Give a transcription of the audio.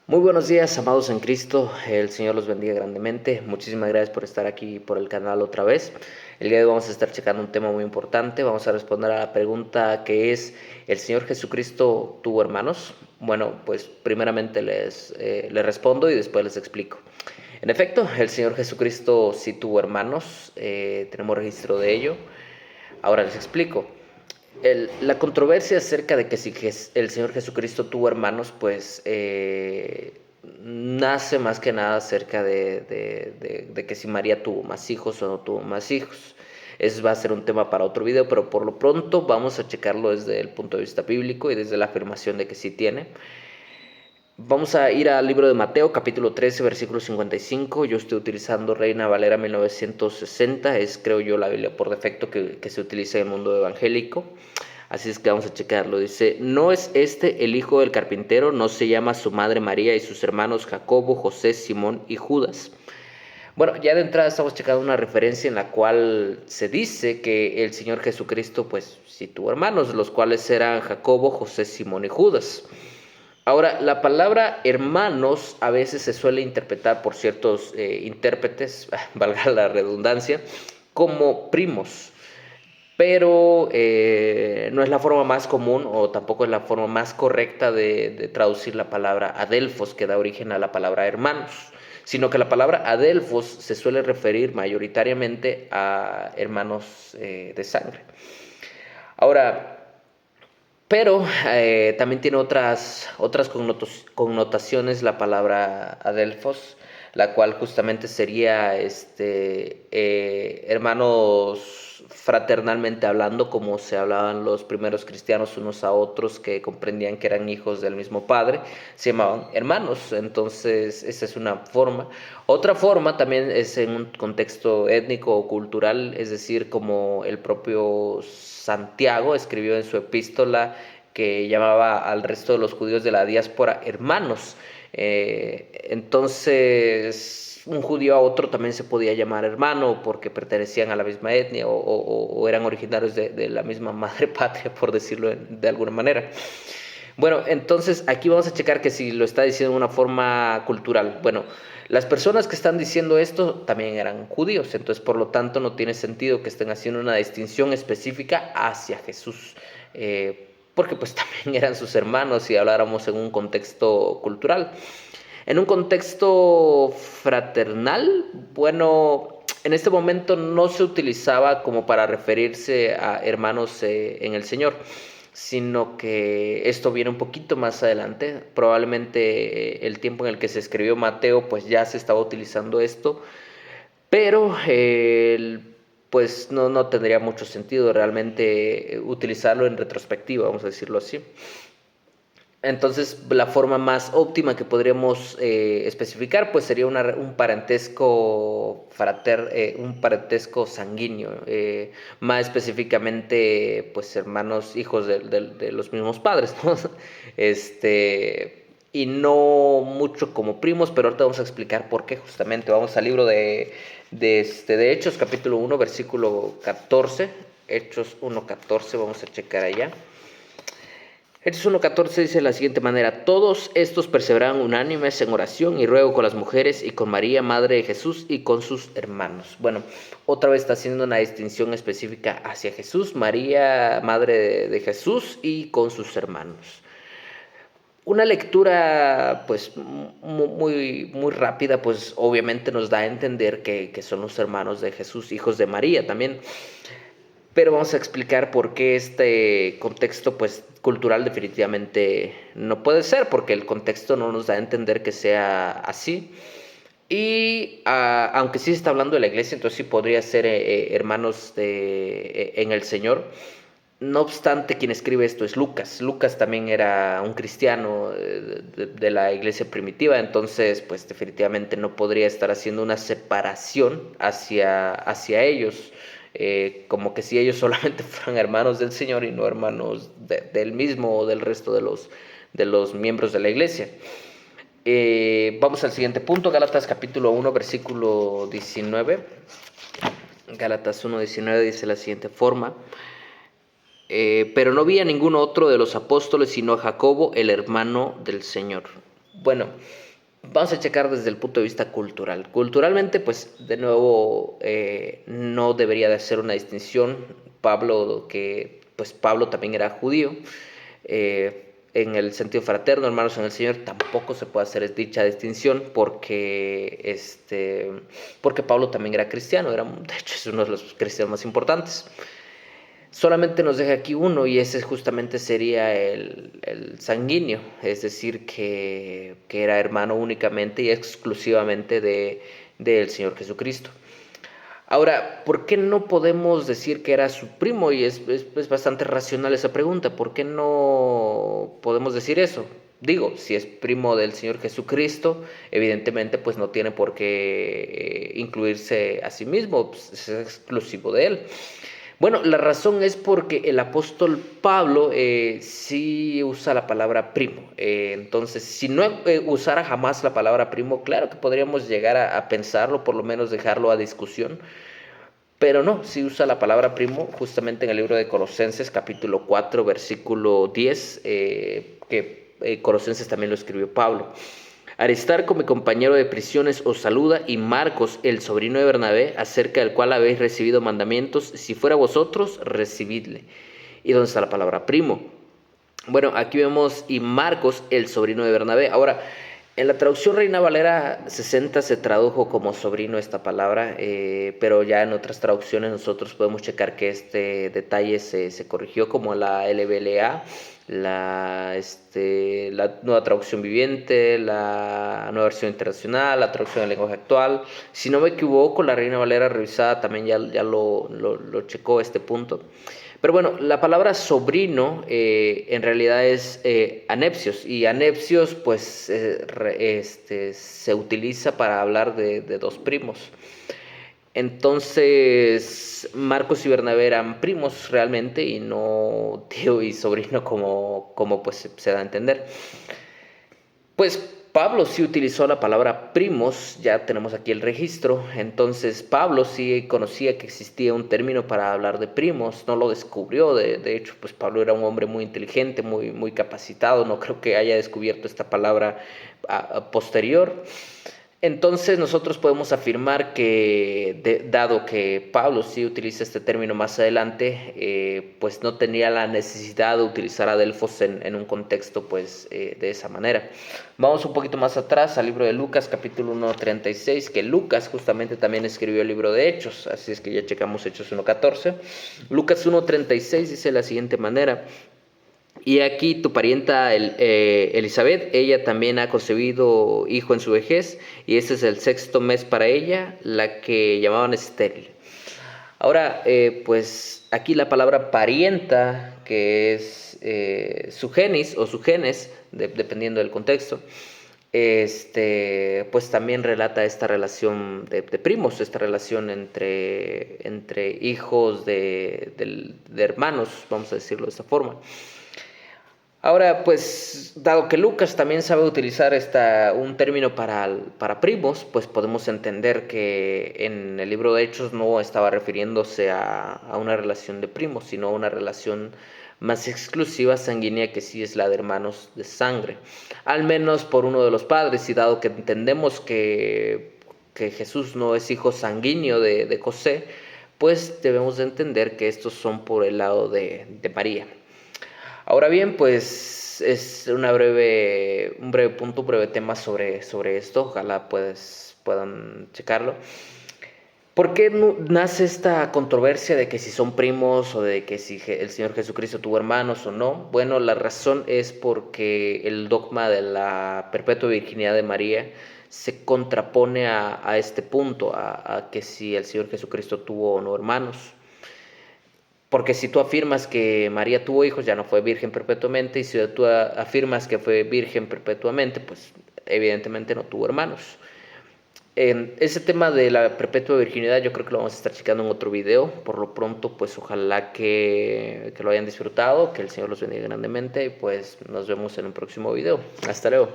Muy buenos días, amados en Cristo. El Señor los bendiga grandemente. Muchísimas gracias por estar aquí por el canal otra vez. El día de hoy vamos a estar checando un tema muy importante. Vamos a responder a la pregunta que es: ¿el Señor Jesucristo tuvo hermanos? Bueno, pues primeramente les respondo y después les explico. En efecto, el Señor Jesucristo sí tuvo hermanos. Tenemos registro de ello. Ahora les explico. La controversia acerca de que si el Señor Jesucristo tuvo hermanos, pues nace más que nada acerca de que si María tuvo más hijos o no tuvo más hijos. Eso va a ser un tema para otro video, pero por lo pronto vamos a checarlo desde el punto de vista bíblico y desde la afirmación de que sí tiene. Vamos a ir al libro de Mateo, capítulo 13, versículo 55. Yo estoy utilizando Reina Valera 1960. Es, creo yo, la Biblia por defecto que se utiliza en el mundo evangélico. Así es que vamos a checarlo. Dice: ¿no es este el hijo del carpintero? ¿No se llama su madre María y sus hermanos Jacobo, José, Simón y Judas? Bueno, ya de entrada estamos checando una referencia en la cual se dice que el Señor Jesucristo, pues, sí tuvo hermanos, los cuales eran Jacobo, José, Simón y Judas. Ahora, la palabra hermanos a veces se suele interpretar por ciertos intérpretes, valga la redundancia, como primos, pero no es la forma más común o tampoco es la forma más correcta de traducir la palabra adelfos, que da origen a la palabra hermanos, sino que la palabra adelfos se suele referir mayoritariamente a hermanos de sangre. Ahora, pero también tiene otras connotaciones la palabra adelfos, la cual justamente sería hermanos fraternalmente hablando, como se hablaban los primeros cristianos unos a otros que comprendían que eran hijos del mismo padre, se llamaban hermanos. Entonces, esa es una forma. Otra forma también es en un contexto étnico o cultural, es decir, como el propio Santiago escribió en su epístola, que llamaba al resto de los judíos de la diáspora hermanos. Entonces, un judío a otro también se podía llamar hermano porque pertenecían a la misma etnia o eran originarios de la misma madre patria, por decirlo de alguna manera. Bueno, entonces aquí vamos a checar que si lo está diciendo de una forma cultural. Bueno, las personas que están diciendo esto también eran judíos, entonces por lo tanto no tiene sentido que estén haciendo una distinción específica hacia Jesús, porque pues también eran sus hermanos si habláramos en un contexto cultural. En un contexto fraternal, bueno, en este momento no se utilizaba como para referirse a hermanos en el Señor, sino que esto viene un poquito más adelante. Probablemente el tiempo en el que se escribió Mateo, pues ya se estaba utilizando esto, pero pues no tendría mucho sentido realmente utilizarlo en retrospectiva, vamos a decirlo así. Entonces, la forma más óptima que podríamos especificar, pues sería un parentesco un parentesco sanguíneo, más específicamente, pues hermanos, hijos de los mismos padres, ¿no? Y no mucho como primos, pero ahorita vamos a explicar por qué. Justamente vamos al libro de Hechos, capítulo 1, versículo 14. Hechos 1:14, vamos a checar allá. Hechos 1:14 dice de la siguiente manera: todos estos perseveraban unánimes en oración y ruego con las mujeres y con María, madre de Jesús, y con sus hermanos. Bueno, otra vez está haciendo una distinción específica hacia Jesús, María, madre de Jesús, y con sus hermanos. Una lectura pues muy rápida, pues obviamente nos da a entender que son los hermanos de Jesús, hijos de María también. Pero vamos a explicar por qué este contexto pues cultural definitivamente no puede ser, porque el contexto no nos da a entender que sea así. Y aunque sí se está hablando de la iglesia, entonces sí podría ser hermanos en el Señor. No obstante, quien escribe esto es Lucas. Lucas también era un cristiano de la iglesia primitiva, entonces pues definitivamente no podría estar haciendo una separación hacia ellos, como que si ellos solamente fueran hermanos del Señor y no hermanos del mismo o del resto de los miembros de la iglesia. Vamos al siguiente punto, Gálatas capítulo 1, versículo 19. Gálatas 1:19 dice de la siguiente forma: pero no vi a ningún otro de los apóstoles sino a Jacobo, el hermano del Señor. Bueno, vamos a checar desde el punto de vista cultural. Culturalmente, pues de nuevo, no debería de hacer una distinción. Pablo también era judío. En el sentido fraterno, hermanos en el Señor, tampoco se puede hacer dicha distinción porque Pablo también era cristiano, de hecho es uno de los cristianos más importantes. Solamente nos deja aquí uno y ese justamente sería el sanguíneo, es decir, que era hermano únicamente y exclusivamente del Señor Jesucristo. Ahora, ¿por qué no podemos decir que era su primo? Y es bastante racional esa pregunta. ¿Por qué no podemos decir eso? Digo, si es primo del Señor Jesucristo, evidentemente pues no tiene por qué incluirse a sí mismo, pues, es exclusivo de él. Bueno, la razón es porque el apóstol Pablo sí usa la palabra primo. Entonces, si no usara jamás la palabra primo, claro que podríamos llegar a pensarlo, por lo menos dejarlo a discusión. Pero no, sí usa la palabra primo justamente en el libro de Colosenses, capítulo 4, versículo 10, que Colosenses también lo escribió Pablo. Aristarco, mi compañero de prisiones, os saluda, y Marcos, el sobrino de Bernabé, acerca del cual habéis recibido mandamientos, si fuera vosotros, recibidle. ¿Y dónde está la palabra primo? Bueno, aquí vemos y Marcos, el sobrino de Bernabé. Ahora, en la traducción Reina Valera 60 se tradujo como sobrino esta palabra, pero ya en otras traducciones nosotros podemos checar que este detalle se corrigió, como la LBLA, la nueva traducción viviente, la nueva versión internacional, la traducción del lenguaje actual. Si no me equivoco, la Reina Valera revisada también ya lo checó este punto. Pero bueno, la palabra sobrino en realidad es anepsios, y anepsios pues se utiliza para hablar de dos primos. Entonces, Marcos y Bernabé eran primos realmente y no tío y sobrino como pues se da a entender. Pues Pablo sí utilizó la palabra primos, ya tenemos aquí el registro. Entonces Pablo sí conocía que existía un término para hablar de primos, no lo descubrió. De hecho, pues Pablo era un hombre muy inteligente, muy capacitado, no creo que haya descubierto esta palabra posterior. Entonces nosotros podemos afirmar que, dado que Pablo sí utiliza este término más adelante, pues no tenía la necesidad de utilizar a Delfos en un contexto pues de esa manera. Vamos un poquito más atrás al libro de Lucas, capítulo 1:36, que Lucas justamente también escribió el libro de Hechos, así es que ya checamos Hechos 1:14. Lucas 1:36 dice de la siguiente manera: y aquí tu parienta Elizabeth, ella también ha concebido hijo en su vejez, y este es el sexto mes para ella, la que llamaban estéril. Ahora, pues aquí la palabra parienta, que es su genis o su genes, dependiendo del contexto, pues también relata esta relación de primos, esta relación entre hijos de hermanos, vamos a decirlo de esta forma. Ahora, pues, dado que Lucas también sabe utilizar un término para primos, pues podemos entender que en el libro de Hechos no estaba refiriéndose a una relación de primos, sino a una relación más exclusiva, sanguínea, que sí es la de hermanos de sangre, al menos por uno de los padres. Y dado que entendemos que Jesús no es hijo sanguíneo de José, pues debemos de entender que estos son por el lado de María. Ahora bien, pues es un breve punto, un breve tema sobre esto. Ojalá puedan checarlo. ¿Por qué nace esta controversia de que si son primos o de que si el Señor Jesucristo tuvo hermanos o no? Bueno, la razón es porque el dogma de la perpetua virginidad de María se contrapone a este punto, a que si el Señor Jesucristo tuvo o no hermanos. Porque si tú afirmas que María tuvo hijos, ya no fue virgen perpetuamente, y si tú afirmas que fue virgen perpetuamente, pues evidentemente no tuvo hermanos. En ese tema de la perpetua virginidad yo creo que lo vamos a estar checando en otro video. Por lo pronto, pues ojalá que lo hayan disfrutado, que el Señor los bendiga grandemente, y pues nos vemos en un próximo video. Hasta luego.